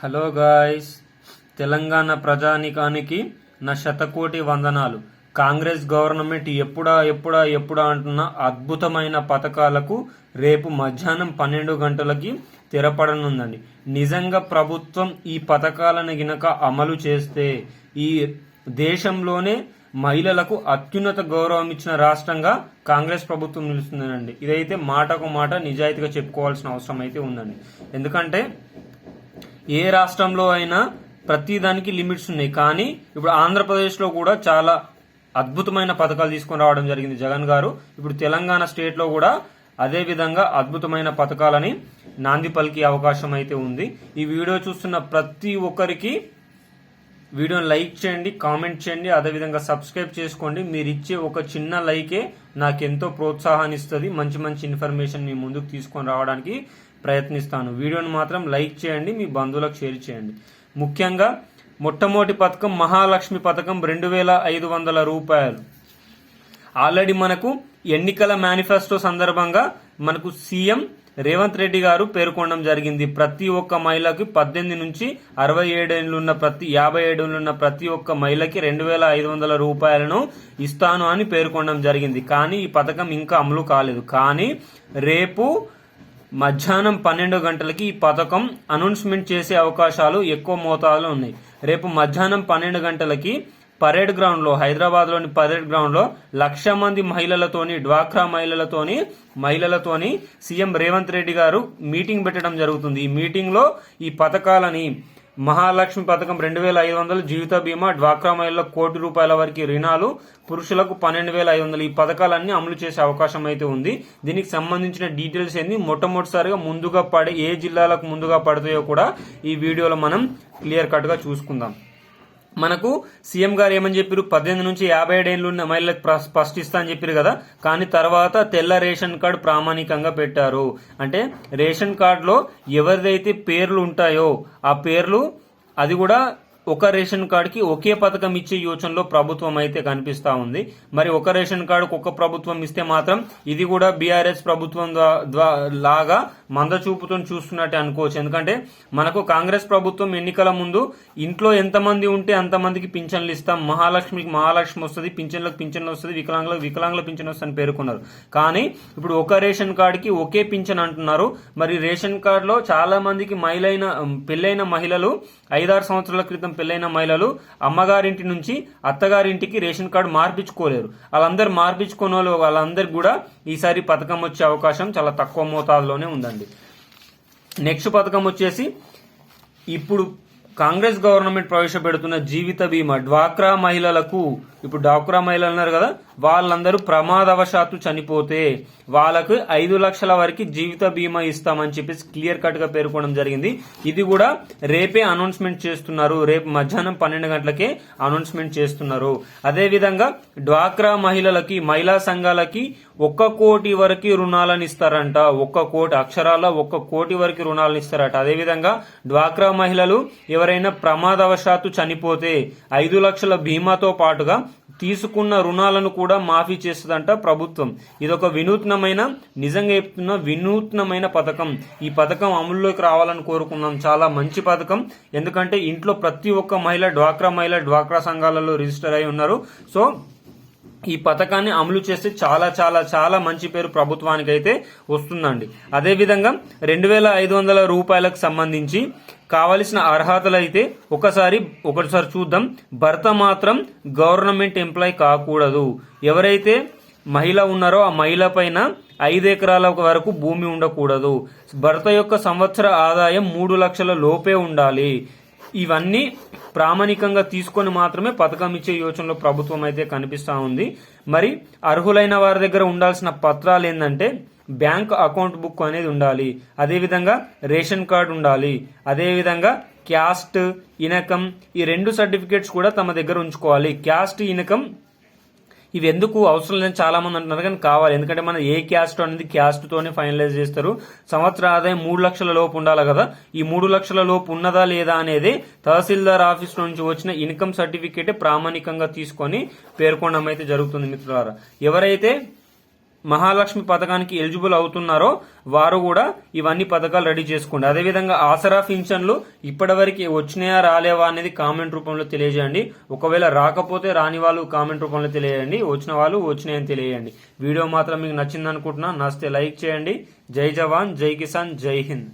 Hello guys, Telangana ప్రజానికానికి నా శతకోటి వందనాలు. కాంగ్రెస్ గవర్నమెంట్ ఎప్పుడా అంటున్న అద్భుతమైన పథకాలకు రేపు మధ్యాహ్నం 12 గంటలకి తెరపడనుందండి. నిజంగా ప్రభుత్వం ఈ పథకాలను గినక అమలు చేస్తే ఈ దేశంలోనే మహిళలకు అత్యున్నత గౌరవం ఇచ్చిన రాష్ట్రంగా కాంగ్రెస్ ప్రభుత్వం నిలుస్తుందండి. ఇదైతే మాటకు మాట నిజాయితీగా చెప్పుకోవాల్సిన అవసరం అయితే ఉందండి. ఎందుకంటే ఏ రాష్ట్రంలో అయినా ప్రతి దానికి లిమిట్స్ ఉన్నాయి, కానీ ఇప్పుడు ఆంధ్రప్రదేశ్లో కూడా చాలా అద్భుతమైన పథకాలు తీసుకొని రావడం జరిగింది జగన్ గారు. ఇప్పుడు తెలంగాణ స్టేట్లో కూడా అదే విధంగా అద్భుతమైన పథకాలని నాంది పలికే అవకాశం అయితే ఉంది. ఈ వీడియో చూస్తున్న ప్రతి ఒక్కరికి వీడియోని లైక్ చేయండి, కామెంట్ చేయండి, అదేవిధంగా సబ్స్క్రైబ్ చేసుకోండి. మీరు ఇచ్చే ఒక చిన్న లైకే నాకెంతో ప్రోత్సాహాన్ని ఇస్తుంది. మంచి మంచి ఇన్ఫర్మేషన్ మీ ముందుకు తీసుకొని రావడానికి ప్రయత్నిస్తాను. వీడియోని మాత్రం లైక్ చేయండి, మీ బంధువులకు షేర్ చేయండి. ముఖ్యంగా మొట్టమొదటి పథకం మహాలక్ష్మి పథకం 2500 రూపాయలు. ఆల్రెడీ మనకు ఎన్నికల మేనిఫెస్టో సందర్భంగా మనకు సీఎం రేవంత్ రెడ్డి గారు పేర్కొనడం జరిగింది. ప్రతి ఒక్క మహిళకి 18 నుంచి 67 ఏళ్ళు ఉన్న 57 ఏళ్ళు ఉన్న ప్రతి ఒక్క మహిళకి 2500 రూపాయలను ఇస్తాను అని పేర్కొనడం జరిగింది. కానీ ఈ పథకం ఇంకా అమలు కాలేదు. కానీ రేపు మధ్యాహ్నం 12 గంటలకి ఈ పథకం అనౌన్స్మెంట్ చేసే అవకాశాలు ఎక్కువ మోతాదులో ఉన్నాయి. రేపు మధ్యాహ్నం 12 గంటలకి పరేడ్ గ్రౌండ్ లో, హైదరాబాద్ లోని పరేడ్ గ్రౌండ్ లో 1,00,000 మంది మహిళలతోని, డ్వాక్రా మహిళలతోని సీఎం రేవంత్ రెడ్డి గారు మీటింగ్ పెట్టడం జరుగుతుంది. ఈ మీటింగ్ లో ఈ పథకాలని మహాలక్ష్మి పథకం 2500, జీవిత బీమా, డ్వాక్రా మహిళలకు ₹1,00,00,000 వరకు రుణాలు, పురుషులకు 12,500 ఈ పథకాలన్నీ అమలు చేసే అవకాశం అయితే ఉంది. దీనికి సంబంధించిన డీటెయిల్స్ ఏంది, మొట్టమొదటిసారిగా ముందుగా పడే ఏ జిల్లాలకు ముందుగా పడతాయో కూడా ఈ వీడియోలో మనం క్లియర్ కట్ గా చూసుకుందాం. మనకు సీఎం గారు ఏమని చెప్పారు, 18 నుంచి 57 ఏళ్ళు ఉన్న మహిళలకు ఫస్ట్ ఇస్తా అని చెప్పారు కదా. కానీ తర్వాత తెల్ల రేషన్ కార్డు ప్రామాణికంగా పెట్టారు. అంటే రేషన్ కార్డులో ఎవరిదైతే పేర్లు ఉంటాయో ఆ పేర్లు అది కూడా ఒక రేషన్ కార్డుకి ఒకే పథకం ఇచ్చే యోచనలో ప్రభుత్వం అయితే కనిపిస్తా ఉంది. మరి ఒక రేషన్ కార్డుకు ఒక ప్రభుత్వం ఇస్తే మాత్రం ఇది కూడా బీఆర్ఎస్ ప్రభుత్వం లాగా మందచూపుతో చూస్తున్నట్టే అనుకోవచ్చు. ఎందుకంటే మనకు కాంగ్రెస్ ప్రభుత్వం ఎన్నికల ముందు ఇంట్లో ఎంతమంది ఉంటే అంతమందికి పింఛన్లు ఇస్తాం, మహాలక్ష్మికి మహాలక్ష్మి వస్తుంది, పింఛన్లకు పింఛన్లు వస్తుంది, వికలాంగుల పింఛన్ వస్తుంది పేర్కొన్నారు. కానీ ఇప్పుడు ఒక రేషన్ కార్డుకి ఒకే పింఛన్ అంటున్నారు. మరి రేషన్ కార్డులో చాలా మందికి పెళ్ళైన మహిళలు 5-6 సంవత్సరాల క్రితం పెళ్ళైన మహిళలు అమ్మగారింటి నుంచి అత్తగారింటికి రేషన్ కార్డు మార్పించుకోలేరు. వాళ్ళందరూ మార్పించుకునే వాళ్ళందరికి కూడా ఈసారి పథకం వచ్చే అవకాశం చాలా తక్కువ మోతాదులోనే ఉందండి. నెక్స్ట్ పథకం వచ్చేసి ఇప్పుడు కాంగ్రెస్ గవర్నమెంట్ ప్రవేశపెడుతున్న జీవిత బీమా. డ్వాక్రా మహిళలకు, ఇప్పుడు డ్వాక్రా మహిళలు అన్నారు కదా, వాళ్ళందరూ ప్రమాదవశాత్తు చనిపోతే వాళ్ళకు 5 లక్షల వరకు జీవిత బీమా ఇస్తామని చెప్పేసి క్లియర్ కట్ గా పేర్కొనడం జరిగింది. ఇది కూడా రేపే అనౌన్స్మెంట్ చేస్తున్నారు. రేపు మధ్యాహ్నం 12 గంటలకే అనౌన్స్మెంట్ చేస్తున్నారు. అదే విధంగా డ్వాక్రా మహిళలకి, మహిళా సంఘాలకి 1 కోటి వరకు రుణాలను ఇస్తారంట. 1 కోటి అక్షరాల 1 కోటి వరకు రుణాలను ఇస్తారట. అదేవిధంగా డ్వాక్రా మహిళలు ఎవరైనా ప్రమాదవశాత్తు చనిపోతే 5 లక్షల బీమాతో పాటుగా తీసుకున్న రుణాలను కూడా మాఫీ చేస్తుందంట ప్రభుత్వం. ఇదొక నిజంగా చెప్తున్న వినూత్నమైన పథకం. ఈ పథకం అమల్లోకి రావాలని కోరుకున్నాం. చాలా మంచి పథకం. ఎందుకంటే ఇంట్లో ప్రతి ఒక్క మహిళ డ్వాక్రా సంఘాలలో రిజిస్టర్ అయి ఉన్నారు. సో ఈ పథకాన్ని అమలు చేస్తే చాలా చాలా చాలా మంచి పేరు ప్రభుత్వానికి అయితే వస్తుందండి. అదేవిధంగా 2500 రూపాయలకు సంబంధించి కావలసిన అర్హతలు అయితే ఒకసారి చూద్దాం. భర్త మాత్రం గవర్నమెంట్ ఎంప్లాయ్ కాకూడదు. ఎవరైతే మహిళ ఉన్నారో ఆ మహిళ పైన 5 ఎకరాల వరకు భూమి ఉండకూడదు. భర్త యొక్క సంవత్సర ఆదాయం 3 లక్షల లోపే ఉండాలి. ఇవన్నీ ప్రామాణికంగా తీసుకొని మాత్రమే పథకం ఇచ్చే యోచనలో ప్రభుత్వం అయితే కనిపిస్తా ఉంది. మరి అర్హులైన వారి దగ్గర ఉండాల్సిన పత్రాలు ఏంటంటే బ్యాంక్ అకౌంట్ బుక్ అనేది ఉండాలి, అదేవిధంగా రేషన్ కార్డు ఉండాలి, అదేవిధంగా క్యాస్ట్, ఇన్కమ్ ఈ 2 సర్టిఫికేట్స్ కూడా తమ దగ్గర ఉంచుకోవాలి. క్యాస్ట్, ఇన్కమ్ ఇవి ఎందుకు అవసరం లేదని చాలా మంది అంటున్నారు, కానీ కావాలి. ఎందుకంటే మన ఏ క్యాస్ట్ అనేది క్యాస్ట్ తోనే ఫైనలైజ్ చేస్తారు. సంవత్సర ఆదాయం 3 లక్షల లోపు ఉండాలి కదా. ఈ 3 లక్షల లోపు ఉన్నదా లేదా అనేది తహసీల్దార్ ఆఫీస్ నుంచి వచ్చిన ఇన్కమ్ సర్టిఫికేట్ ప్రామాణికంగా తీసుకొని పేర్కొనడం అయితే జరుగుతుంది. మిత్రులారా, ఎవరైతే మహాలక్ష్మి పథకానికి ఎలిజిబుల్ అవుతున్నారో వారు కూడా ఇవన్నీ పథకాలు రెడీ చేసుకోండి. అదేవిధంగా ఆసరా పింఛన్లు ఇప్పటివరకు వచ్చినాయా రాలేవా అనేది కామెంట్ రూపంలో తెలియజేయండి. ఒకవేళ రాకపోతే రాని వాళ్ళు కామెంట్ రూపంలో తెలియజేయండి, వచ్చిన వాళ్ళు వచ్చినాయని తెలియజేయండి. వీడియో మాత్రం మీకు నచ్చింది అనుకుంటున్నా. నచ్చితే లైక్ చేయండి. జై జవాన్, జై కిసాన్, జై హింద్.